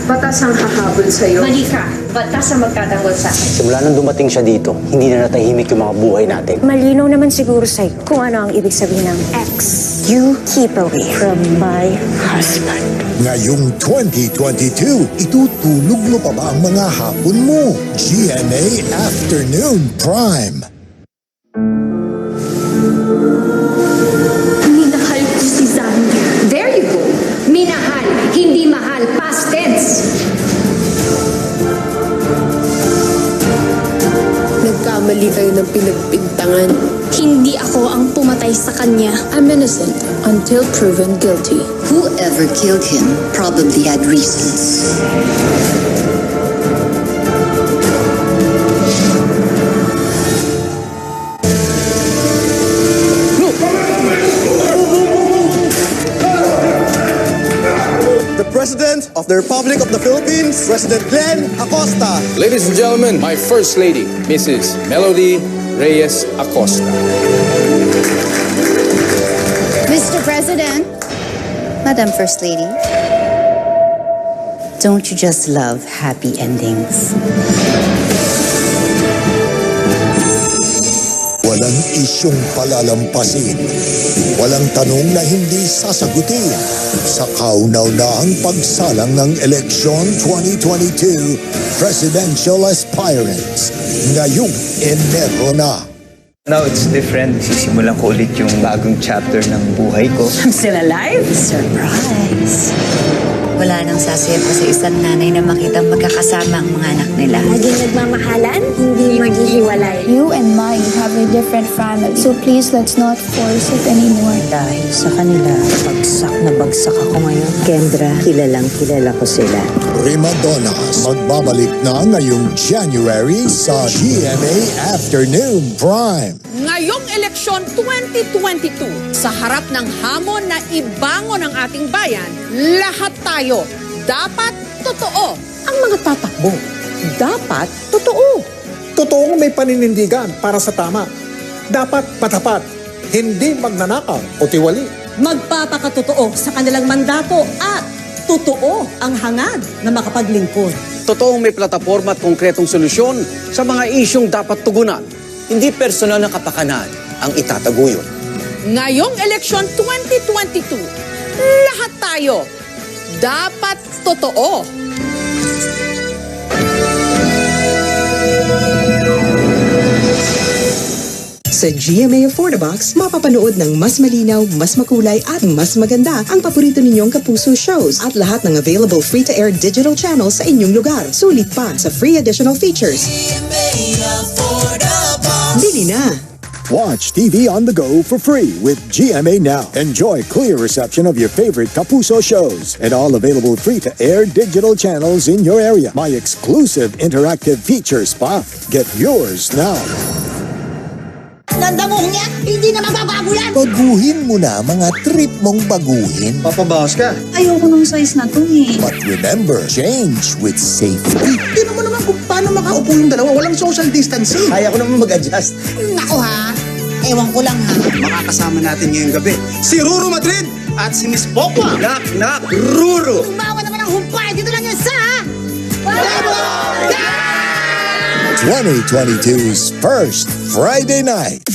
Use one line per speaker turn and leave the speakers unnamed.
Batas ang hahabol sa'yo.
Mali ka. Batas ang magtatanggol sa akin.
Simula nang dumating siya dito, hindi na natahimik yung mga buhay natin.
Malinaw naman siguro sa'yo kung ano ang ibig sabihin ng X. You keep away from my husband.
Ngayong 2022, itutulog mo pa ba ang mga hapon mo? GMA Afternoon Prime.
Minahal ko si Xander. There you go. Minahal, hindi mahal. Past tense.
Nagkamali kayo ng pinagpintangan.
Hindi ako ang pumatay sa kanya.
I'm innocent until proven guilty.
Whoever killed him probably had reasons.
The President of the Republic of the Philippines, President Glenn Acosta.
Ladies and gentlemen, my First Lady, Mrs. Melody Reyes Acosta.
Mr. President, Madam First Lady, don't you just love happy endings?
Walang isyong palalampasin. Walang tanong na hindi sasagutin. Sa kauna-unahang pagsalang ng eleksyon 2022 Presidential Aspirants. Ngayong Enero na.
Now it's different. Sisimulan ko ulit yung bagong chapter ng buhay ko.
I'm still alive?
Surprise! Wala nang sasaya pa sa isang nanay na makitang magkakasama ang mga anak nila.
Laging nagmamahalan, hindi maghihiwalay.
You and mine have a different family. So please, let's not force it anymore.
Dahil sa kanila, bagsak na bagsak ako ngayon. Kendra, kilalang kilala ko sila.
Prima Donnas magbabalik na ngayong January sa GMA Afternoon Prime.
Ngayong eleksyon 2022, sa harap ng hamon na ibangon ang ating bayan, lahat tayo dapat totoo.
Ang mga tatakbo, dapat totoo. Totoong may paninindigan para sa tama. Dapat patapat, hindi magnanakaw o tiwali.
Magpapakatotoo sa kanilang mandato at totoo ang hangad na makapaglingkod.
Totoong may plataforma at konkretong solusyon sa mga isyong dapat tugunan. Hindi personal na kapakanan ang itataguyod.
Ngayong eleksyon 2022, lahat tayo dapat totoo.
Sa GMA Affordabox, mapapanood ng mas malinaw, mas makulay at mas maganda ang paborito ninyong kapuso shows at lahat ng available free-to-air digital channels sa inyong lugar. Sulit pa sa free additional features. Bili na!
Watch TV on the go for free with GMA Now. Enjoy clear reception of your favorite Kapuso shows and all available free-to-air digital channels in your area. My exclusive interactive features pa. Get yours now.
Tanda mo niya, hindi na mababago yan!
Baguhin mo na mga trip mong baguhin.
Papabawas ka.
Ayoko ng size na to eh.
But remember, change with safety.
Tignan mo naman kung paano makaupo yung dalawa. Walang social distancing.
Kaya ko naman mag-adjust.
Nako ha, ewan ko lang ha.
Makakasama natin ngayong gabi si Ruru Madrid at si Miss Pokwa. Knock, Ruru!
Umawa naman ang humpay, dito lang yan sa...
2022's first Friday night.